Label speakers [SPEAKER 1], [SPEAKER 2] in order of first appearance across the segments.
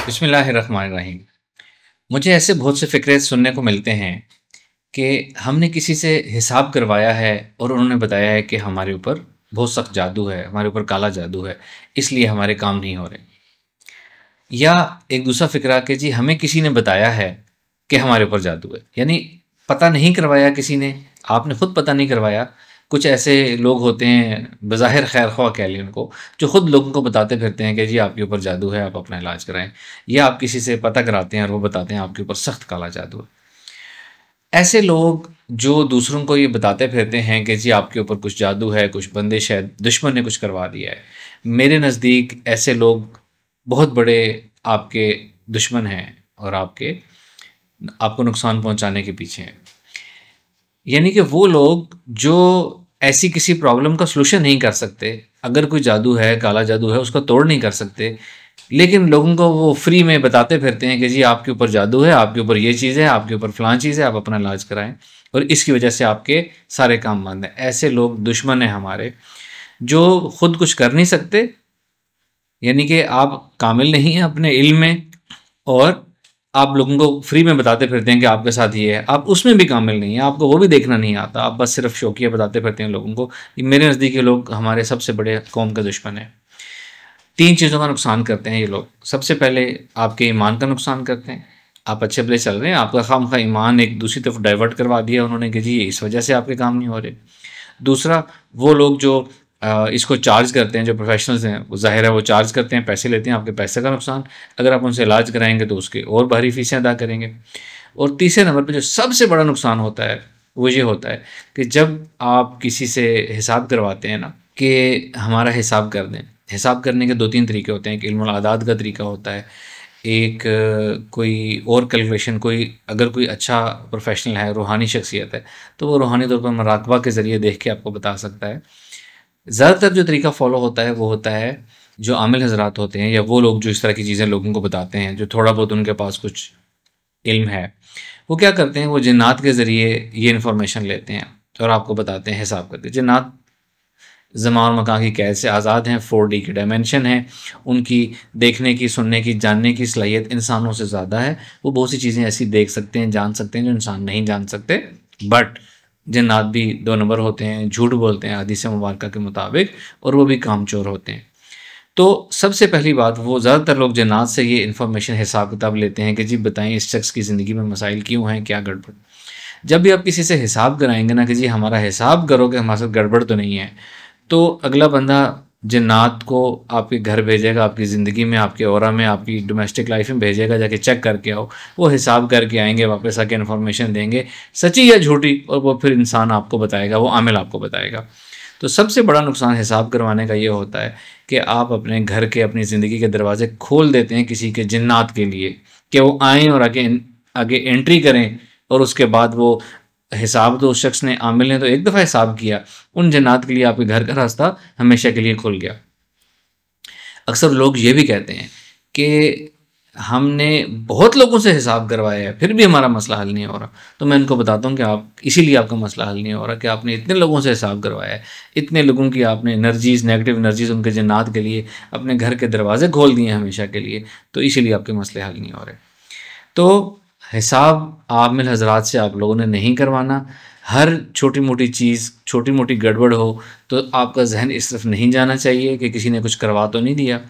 [SPEAKER 1] बिस्मिल्लाहिर्रहमानिर्रहीम। मुझे ऐसे बहुत से फ़िक्रे सुनने को मिलते हैं कि हमने किसी से हिसाब करवाया है और उन्होंने बताया है कि हमारे ऊपर बहुत सख्त जादू है, हमारे ऊपर काला जादू है, इसलिए हमारे काम नहीं हो रहे। या एक दूसरा फ़िक्रा कि जी हमें किसी ने बताया है कि हमारे ऊपर जादू है। यानी पता नहीं करवाया किसी ने, आपने खुद पता नहीं करवाया। कुछ ऐसे लोग होते हैं, बज़ाहिर खैर-ख़्वाह कह लें उनको, जो खुद लोगों को बताते फिरते हैं कि जी आपके ऊपर जादू है, आप अपना इलाज कराएँ। या आप किसी से पता कराते हैं और वो बताते हैं आपके ऊपर सख्त काला जादू है। ऐसे लोग जो दूसरों को ये बताते फिरते हैं कि जी आपके ऊपर कुछ जादू है, कुछ बंदिश है, दुश्मन ने कुछ करवा दिया है। मेरे नज़दीक ऐसे लोग बहुत बड़े आपके दुश्मन हैं और आपको नुकसान पहुंचाने के पीछे हैं। यानी कि वो लोग जो ऐसी किसी प्रॉब्लम का सॉल्यूशन नहीं कर सकते, अगर कोई जादू है, काला जादू है, उसका तोड़ नहीं कर सकते, लेकिन लोगों को वो फ्री में बताते फिरते हैं कि जी आपके ऊपर जादू है, आपके ऊपर ये चीज़ है, आपके ऊपर फलां चीज़ है, आप अपना इलाज कराएं और इसकी वजह से आपके सारे काम बंद हैं। ऐसे लोग दुश्मन हैं हमारे, जो खुद कुछ कर नहीं सकते। यानी कि आप कामिल नहीं हैं अपने इल्म में और आप लोगों को फ्री में बताते फिरते हैं कि आपके साथ ये है, आप उसमें भी कामिल नहीं हैं, आपको वो भी देखना नहीं आता, आप बस सिर्फ शौकिया बताते फिरते हैं लोगों को। मेरे नज़दीक ये लोग हमारे सबसे बड़े कौम का दुश्मन है। 3 चीज़ों का नुकसान करते हैं ये लोग। सबसे पहले आपके ईमान का नुकसान करते हैं। आप अच्छे भले चल रहे हैं, आपका खामखा ईमान एक दूसरी तरफ डाइवर्ट करवा दिया उन्होंने कि जी इस वजह से आपके काम नहीं हो रहे। दूसरा, वो लोग जो इसको चार्ज करते हैं, जो प्रोफेशनल्स हैं, वो ज़ाहिर है वो चार्ज करते हैं, पैसे लेते हैं, आपके पैसे का नुकसान। अगर आप उनसे इलाज कराएँगे तो उसके और भारी फ़ीसें अदा करेंगे। और तीसरे नंबर पे जो सबसे बड़ा नुकसान होता है, वो ये होता है कि जब आप किसी से हिसाब करवाते हैं ना कि हमारा हिसाब कर दें। हिसाब करने के 2-3 तरीके होते हैं। एक इल्मुल आदाद का तरीका होता है, एक कोई और कैलकुलेशन, कोई अगर कोई अच्छा प्रोफेशनल है, रूहानी शख्सियत है, तो वो रूहानी तौर पर मुराकबा के ज़रिए देख के आपको बता सकता है। ज़्यादातर जो तरीका फ़ॉलो होता है वो होता है जो आमिल हज़रात होते हैं या वो लोग जो इस तरह की चीज़ें लोगों को बताते हैं, जो थोड़ा बहुत उनके पास कुछ इल्म है, वो क्या करते हैं, वो जिन्नात के ज़रिए ये इन्फॉर्मेशन लेते हैं और आपको बताते हैं हिसाब करके। जिन्नात ज़मान और मकान की कैद से आज़ाद हैं, 4D की डायमेंशन है, उनकी देखने की, सुनने की, जानने की सलाहियत इंसानों से ज़्यादा है। वो बहुत सी चीज़ें ऐसी देख सकते हैं, जान सकते हैं जो इंसान नहीं जान सकते। बट जिन्नात भी 2 नंबर होते हैं, झूठ बोलते हैं हदीस मुबारका के मुताबिक, और वो भी कामचोर होते हैं। तो सबसे पहली बात, वो ज़्यादातर लोग जिन्नात से ये इन्फॉर्मेशन हिसाब किताब लेते हैं कि जी बताएं इस शख्स की ज़िंदगी में मसाइल क्यों हैं, क्या गड़बड़। जब भी आप किसी से हिसाब कराएंगे ना कि जी हमारा हिसाब करो कि हमारे साथ गड़बड़ तो नहीं है, तो अगला बंदा जिन्नात को आपके घर भेजेगा, आपकी ज़िंदगी में, आपके औरा में, आपकी डोमेस्टिक लाइफ में भेजेगा, जाके चेक करके आओ। वो हिसाब करके आएंगे, वापस आके इन्फॉर्मेशन देंगे, सच्ची या झूठी, और वो फिर इंसान आपको बताएगा, वो आमिल आपको बताएगा। तो सबसे बड़ा नुकसान हिसाब करवाने का ये होता है कि आप अपने घर के, अपनी ज़िंदगी के दरवाजे खोल देते हैं किसी के जिन्नात के लिए कि वो आएँ और आगे आगे एंट्री करें, और उसके बाद वो हिसाब तो उस शख्स ने, आमिल ने तो एक दफ़ा हिसाब किया, उन जन्नात के लिए आपके घर का रास्ता हमेशा के लिए खुल गया। अक्सर लोग ये भी कहते हैं कि हमने बहुत लोगों से हिसाब करवाया है, फिर भी हमारा मसला हल नहीं हो रहा। तो मैं उनको बताता हूँ कि आप, इसीलिए आपका मसला हल नहीं हो रहा कि आपने इतने लोगों से हिसाब करवाया है, इतने लोगों की आपने एनर्जीज़, नेगेटिव एनर्जीज़ उनके जन्नात के लिए अपने घर के दरवाजे खोल दिए हैं हमेशा के लिए, तो इसीलिए आपके मसले हल नहीं हो रहे। तो हिसाब आमिल हज़रात से आप लोगों ने नहीं करवाना। हर छोटी मोटी चीज़, छोटी मोटी गड़बड़ हो तो आपका जहन इस तरफ नहीं जाना चाहिए कि किसी ने कुछ करवा तो नहीं दिया।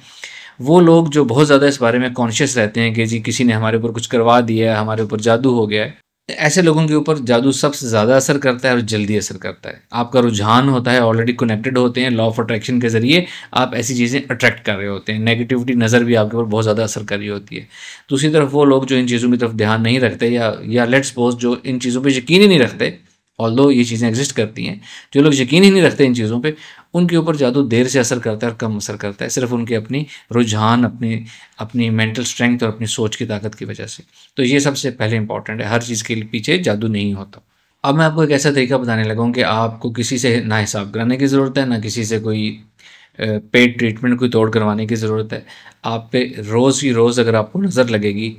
[SPEAKER 1] वो लोग जो बहुत ज़्यादा इस बारे में कॉन्शियस रहते हैं कि जी किसी ने हमारे ऊपर कुछ करवा दिया है, हमारे ऊपर जादू हो गया है, ऐसे लोगों के ऊपर जादू सबसे ज़्यादा असर करता है और जल्दी असर करता है। आपका रुझान होता है, ऑलरेडी कनेक्टेड होते हैं, लॉ ऑफ अट्रैक्शन के ज़रिए आप ऐसी चीज़ें अट्रैक्ट कर रहे होते हैं। नेगेटिविटी नज़र भी आपके ऊपर बहुत ज़्यादा असर कर रही होती है। दूसरी तरफ वो लोग जो इन चीज़ों की तरफ ध्यान नहीं रखते, या लेट्स सपोज जो इन चीज़ों पे यकीन ही नहीं रखते, ऑल्दो ये चीज़ें एग्जिस्ट करती हैं, जो लोग यकीन ही नहीं रखते इन चीज़ों पे, उनके ऊपर जादू देर से असर करता है और कम असर करता है, सिर्फ उनके अपनी रुझान, अपनी अपनी मेंटल स्ट्रेंथ और अपनी सोच की ताकत की वजह से। तो ये सबसे पहले इंपॉर्टेंट है, हर चीज़ के पीछे जादू नहीं होता। अब मैं आपको एक ऐसा तरीका बताने लगा हूँ कि आपको किसी से ना हिसाब कराने की ज़रूरत है, ना किसी से कोई पेड ट्रीटमेंट कोई तोड़ करवाने की ज़रूरत है। आप पे रोज़ की रोज़ अगर आपको नज़र लगेगी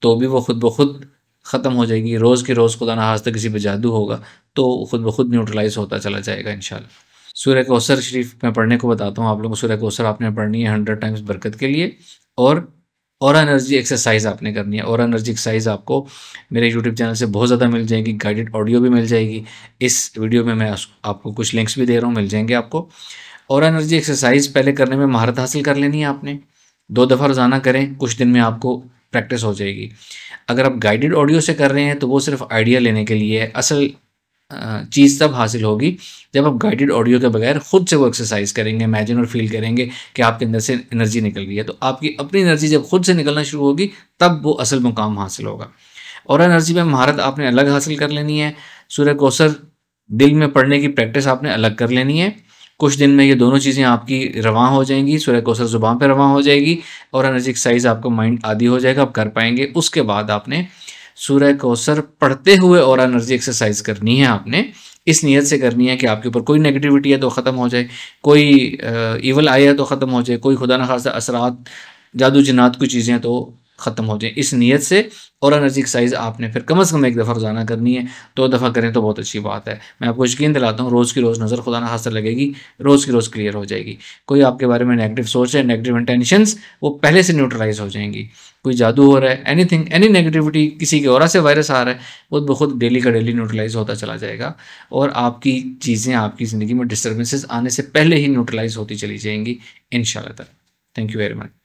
[SPEAKER 1] तो भी वो खुद ब खुद ख़त्म हो जाएगी। रोज़ के रोज़ खुदा ना खास्ता किसी पे जादू होगा तो खुद ब खुद न्यूट्रलाइज़ होता चला जाएगा इंशाल्लाह। सूरह कौसर शरीफ मैं पढ़ने को बताता हूँ आप लोगों को। सूरह कौसर आपने पढ़नी है 100 टाइम्स बरकत के लिए, और और एनर्जी एक्सरसाइज आपने करनी है। और एनर्जी एक्सरसाइज आपको मेरे यूट्यूब चैनल से बहुत ज़्यादा मिल जाएगी, गाइडेड ऑडियो भी मिल जाएगी। इस वीडियो में मैं आपको कुछ लिंक्स भी दे रहा हूँ, मिल जाएंगे आपको। और एनर्जी एक्सरसाइज पहले करने में महारत हासिल कर लेनी है आपने। 2 दफ़ा रोज़ाना करें, कुछ दिन में आपको प्रैक्टिस हो जाएगी। अगर आप गाइडेड ऑडियो से कर रहे हैं तो वो सिर्फ आइडिया लेने के लिए है। असल चीज़ तब हासिल होगी जब आप गाइडेड ऑडियो के बगैर खुद से वो एक्सरसाइज करेंगे, इमेजिन और फील करेंगे कि आपके अंदर से एनर्जी निकल रही है। तो आपकी अपनी एनर्जी जब खुद से निकलना शुरू होगी तब वो असल मुकाम हासिल होगा। और एनर्जी में महारत आपने अलग हासिल कर लेनी है। सूरह कौसर दिल में पढ़ने की प्रैक्टिस आपने अलग कर लेनी है। कुछ दिन में ये दोनों चीज़ें आपकी रवां हो जाएंगी। सूरह कौसर ज़ुबान पे रवां हो जाएगी और एनर्जी एक्सरसाइज आपका माइंड आदी हो जाएगा, आप कर पाएंगे। उसके बाद आपने सूरह कौसर पढ़ते हुए और एनर्जी एक्सरसाइज करनी है। आपने इस नीयत से करनी है कि आपके ऊपर कोई नेगेटिविटी है तो ख़त्म हो जाए, कोई ईवल आया है तो ख़त्म हो जाए, कोई खुदा न खास्ता असरात, जादू जिन्नात की चीज़ें तो ख़त्म हो जाए, इस नीयत से। और एनर्जी एक्सरसाइज आपने फिर कम से कम 1 दफ़ा रोज़ाना करनी है। 2 दफ़ा करें तो बहुत अच्छी बात है। मैं आपको यकीन दिलाता हूँ रोज़ की रोज़ नज़र खुदा न खास्ता लगेगी, रोज़ की रोज़ क्लियर हो जाएगी। कोई आपके बारे में नेगेटिव सोच है, नेगेटिव इंटेंशंस, वो पहले से न्यूट्रलाइज हो जाएंगी। कोई जादू हो रहा है, एनीथिंग, एनी नेगेटिविटी, किसी के ऑरा से वायरस आ रहा है, वो बहुत डेली का डेली न्यूट्रलाइज होता चला जाएगा। और आपकी चीज़ें आपकी ज़िंदगी में डिस्टर्बेंसेस आने से पहले ही न्यूट्रलाइज होती चली जाएंगी इंशाल्लाह ताला। Thank you very much.